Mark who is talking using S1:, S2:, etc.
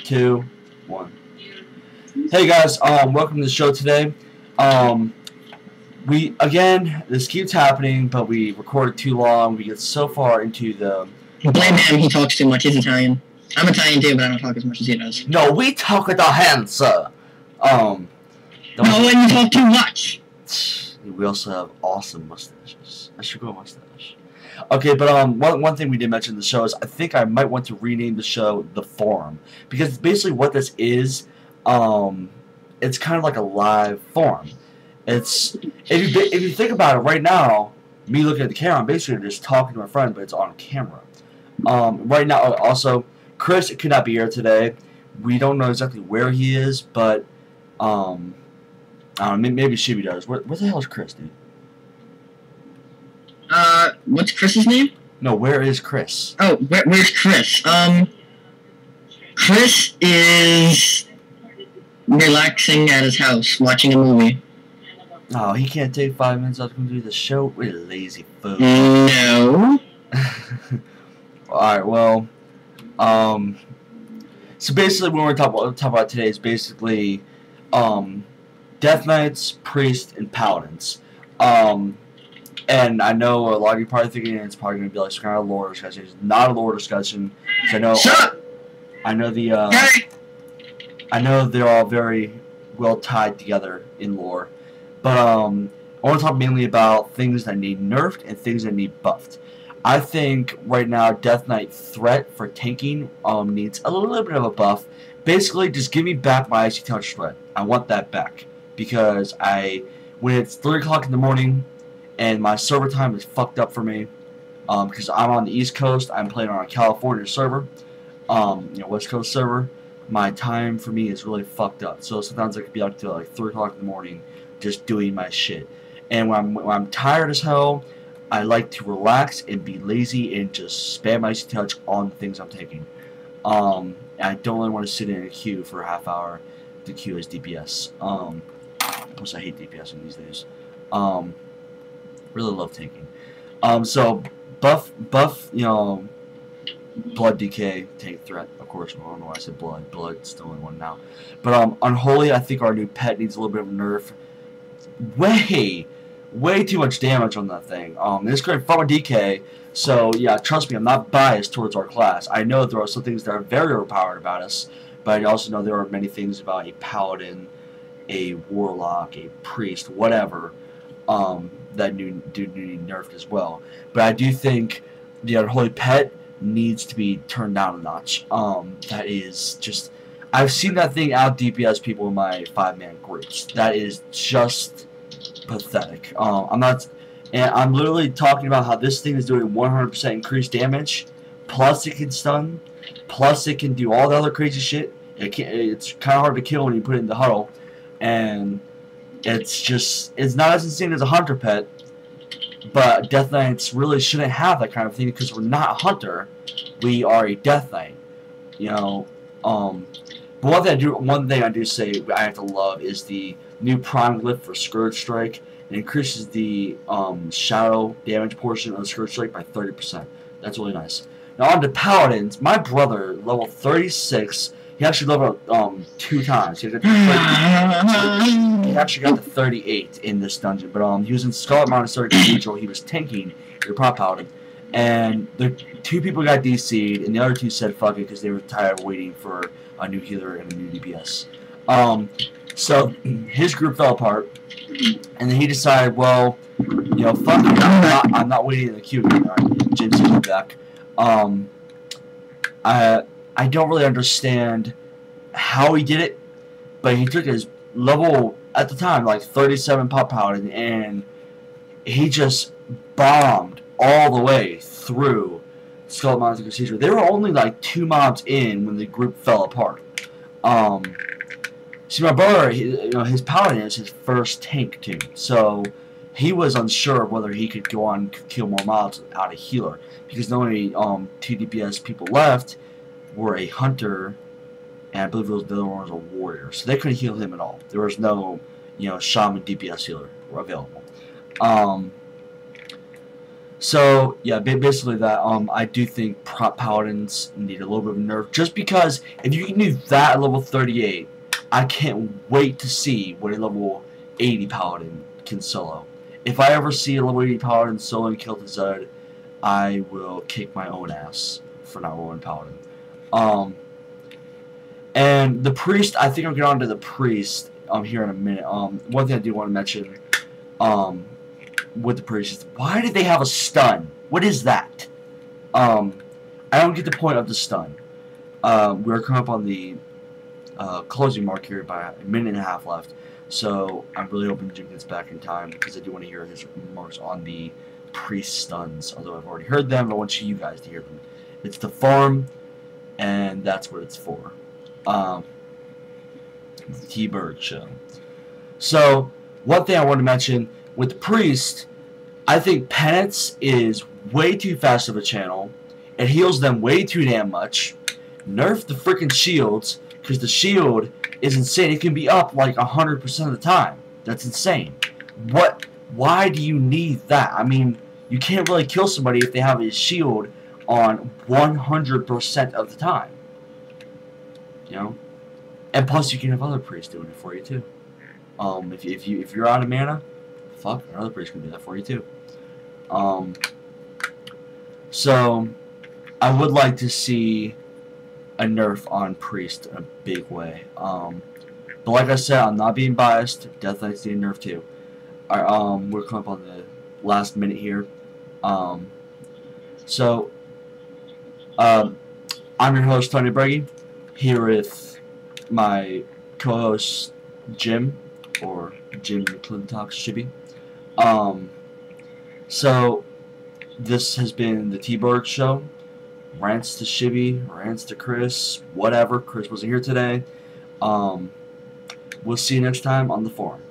S1: 2, 1. Hey guys, welcome to the show today. This keeps happening, but we recorded too long. We get so far into the...
S2: Blame him, he talks too much. He's Italian. I'm Italian too, but I don't talk as much as he does.
S1: No, we talk with our hands, sir.
S2: No, when you talk too much.
S1: We also have awesome mustaches. I should go mustache. Okay, but one thing we did mention in the show is I think I might want to rename the show The Forum, because basically what this is, it's kind of like a live forum. It's if you think about it right now, me looking at the camera, I'm basically just talking to my friend, but it's on camera. Right now, also, Chris could not be here today. We don't know exactly where he is, but maybe Shibi does. Where the hell is Chris, dude?
S2: What's Chris's name?
S1: No, where is Chris?
S2: Oh, where's Chris? Chris is relaxing at his house, watching a movie.
S1: Oh, he can't take 5 minutes off to come do the show? What a lazy fool.
S2: No.
S1: Alright, well, so basically what we're talking about today is basically, Death Knights, Priest, and Paladins. And I know a lot of you are probably thinking it's probably going to be like some kind of lore discussion. It's not a lore discussion. I know. I know they're all very well tied together in lore, but I want to talk mainly about things that need nerfed and things that need buffed. I think right now Death Knight threat for tanking needs a little bit of a buff. Basically, just give me back my icy touch threat. I want that back because when it's 3 o'clock in the morning. And my server time is fucked up for me, because I'm on the East Coast. I'm playing on a California server, West Coast server. My time for me is really fucked up. So sometimes I could be up till like 3 o'clock in the morning, just doing my shit. And when I'm tired as hell, I like to relax and be lazy and just spam my icy touch on the things I'm taking. I don't really want to sit in a queue for a half hour to queue as DPS. Plus I hate DPS these days. Really love tanking. So buff, blood decay, tank threat. Of course, I don't know why I said blood. Blood's the only one now. But unholy, I think our new pet needs a little bit of a nerf. Way too much damage on that thing. It's great from a DK. So yeah, trust me, I'm not biased towards our class. I know there are some things that are very overpowered about us, but I also know there are many things about a paladin, a warlock, a priest, whatever. That do need nerfed as well. But I do think the unholy pet needs to be turned down a notch. That is just... I've seen that thing out DPS people in my 5-man groups. That is just pathetic. I'm literally talking about how this thing is doing 100% increased damage, plus it can stun, plus it can do all the other crazy shit. It's kind of hard to kill when you put it in the huddle, and it's not as insane as a hunter pet, but Death Knights really shouldn't have that kind of thing because we're not a hunter, we are a Death Knight, but one thing I do say I have to love is the new Prime Glyph for Scourge Strike. It increases the shadow damage portion of Scourge Strike by 30%. That's really nice. Now on to Paladins, my brother, level 36, he actually leveled up 2 times. He actually got to 38 in this dungeon. But he was in Scarlet Monastery Cathedral. He was tanking your prop paladin. And the 2 people got DC'd, and the other 2 said fuck it because they were tired of waiting for a new healer and a new DPS. So his group fell apart, and then he decided, well, fuck it, I'm not waiting in the queue anymore. Jinx is back. I don't really understand how he did it, but he took his level, at the time, like 37 pop paladin, and he just bombed all the way through Scarlet Monastery Cathedral. They were only like 2 mobs in when the group fell apart. See, my brother, his paladin is his first tank too, so he was unsure of whether he could go on and kill more mobs without a healer, because the only 2 DPS people left were a hunter, and I believe the other one was a warrior, so they couldn't heal him at all. There was no, shaman DPS healer available. So yeah, basically that. I do think Paladins need a little bit of a nerf, just because if you can do that at level 38, I can't wait to see what a level 80 Paladin can solo. If I ever see a level 80 Paladin soloing Kill to Zed, I will kick my own ass for not rolling Paladin. And the Priest, I think I'll get on to the Priest here in a minute. One thing I do want to mention with the Priest is, why did they have a stun? What is that? I don't get the point of the stun. We're coming up on the closing mark here by a minute and a half left. So I'm really hoping Jim gets back in time, because I do want to hear his remarks on the Priest stuns. Although I've already heard them, I want you guys to hear them. It's the farm, and that's what it's for. The T-Bird show. So, one thing I want to mention with the Priest, I think Penance is way too fast of a channel. It heals them way too damn much. Nerf the freaking shields, because the shield is insane. It can be up like 100% of the time. That's insane. Why do you need that? I mean, you can't really kill somebody if they have a shield on 100% of the time. You know, and plus you can have other priests doing it for you too. If you're out of mana, fuck, another priest can do that for you too. So I would like to see a nerf on Priest in a big way. But like I said, I'm not being biased. Death Knight's need a nerf too. Alright, we're coming up on the last minute here. I'm your host, Tony Breggy, here with my co-host, Jim, or Jim McClintock Shibby. So, this has been the T-Bird Show. Rants to Shibby, rants to Chris, whatever. Chris wasn't here today. We'll see you next time on the forum.